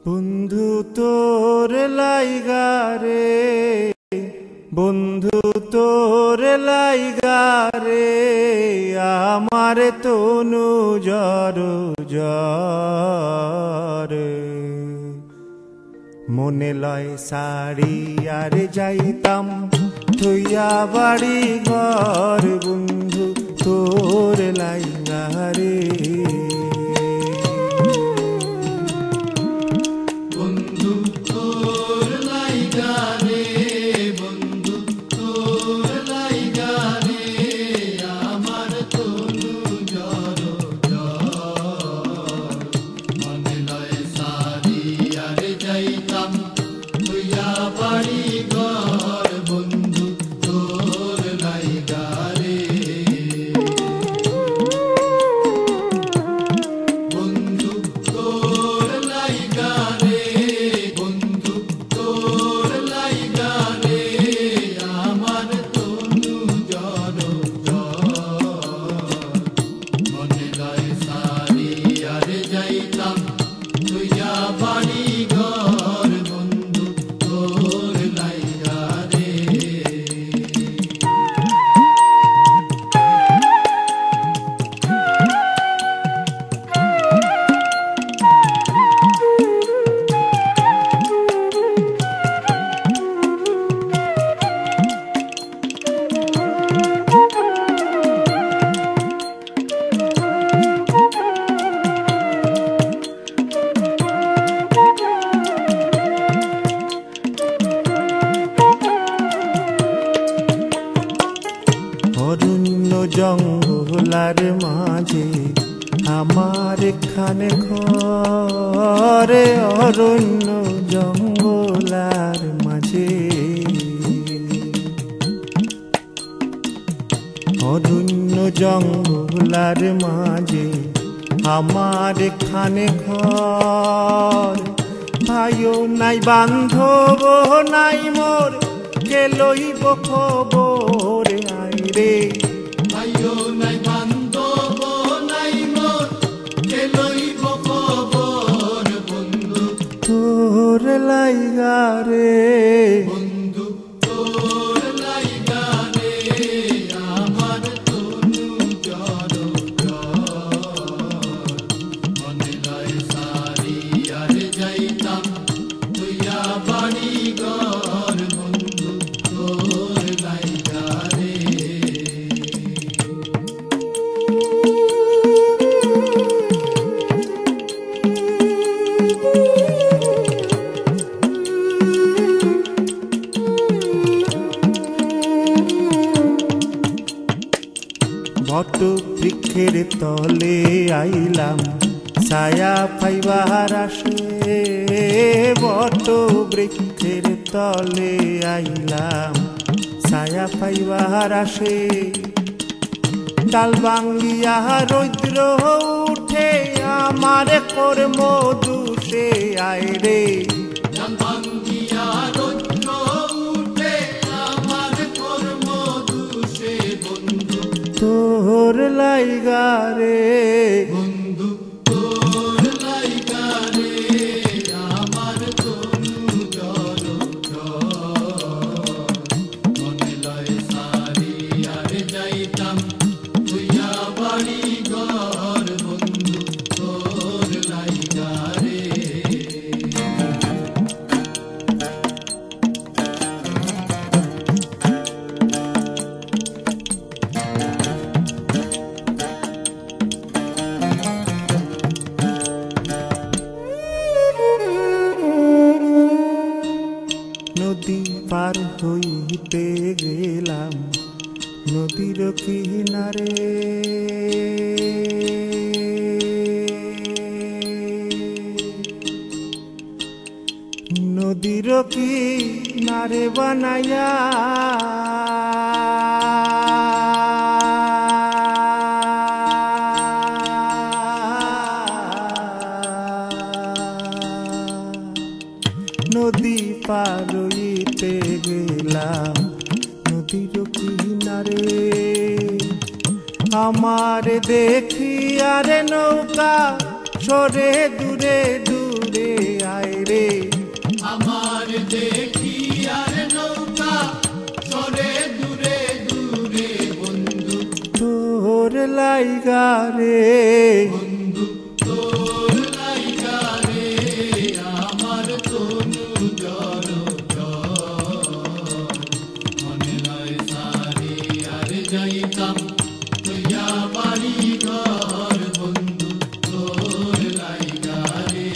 বন্ধু তোর লাইগা রে, বন্ধু তোর লাইগা রে, আমার তনু জর জর। মনে লয় সারি আর যাইতাম থইয়া বাড়ি ঘর, বন্ধু তোর লাইগা রে। অরণ্য জঙ্গলার মাঝে আমার এখানে ঘর, অরণ্য জঙ্গলার মাঝে, অরণ্য জঙ্গলার মাঝে আমার এখানে ঘর। ভাইও নাই বান্ধব নাই মোর, কে লইব খবর আইরে। ভাইও নাই বান্ধব নাই মোর, কে লইব খবর বন্ধু তোর লাইগা রে, বন্ধু তোর লাইগা রে, আমার তনু জর জর। মনে লয় সারি আর যাইতাম তুইয়া বাড়ি ঘর, বন্ধু তোর লাইগা রে। বট বৃক্ষের তলে আইলাম ছায়া পাইবার আসে, বট বৃক্ষের তলে আইলাম ছায়া পাইবার আসে। ডাল ভাঙ্গিয়া রৌদ্র উঠে আমার কর্ম দুষে আইরে। ডাল ভাঙ্গিয়া রৌদ্র উঠে আমার কর্ম দুষে, বন্ধু তোর লাইগা রে, বন্ধু তোর লাইগা রে, আমার তনু জর জর। মনে লয় সারি আর যাইতাম তুইয়া বাড়ি ঘর, বন্ধু তোর লাইগা রে। নদী পার হইতে গেলাম নদীর কিনারে, নদীর কিনারে বানাইয়া নদী পার হইতে গেলাম নদীর কিনারে। আমার দেখি আরে নৌকা সরে দূরে দূরে আয় লাইগা রে বন্ধু তোর লাইগা রে আমার তনু জড় মনে লয় সারি আর যাইতাম তুইয়া বাড়ি ঘর বন্ধু তোর লাইগা রে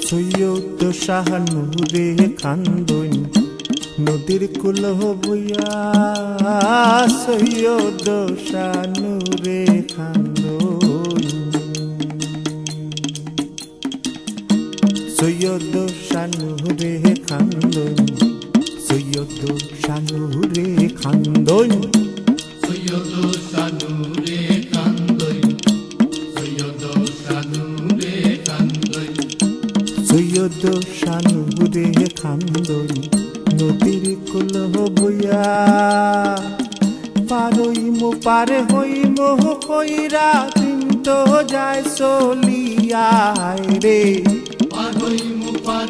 সৈয়দ শাহনুরে খান্দন নদীর কুল বইয়া সৈয়দ শাহনুরে খান্দন সৈয়দ শাহনুরে খান্দন সৈয়দ শাহনুরে খান্দন সৈয়দ শানুরে কান্দই সৈয়দ শানুরে কান্দই সৈয়দ শানুরে খান্দন নদীর কুল বইয়া পারইমো পারে হইমো কইরা দিন তো যায় চলিয়া রে পারই মুপার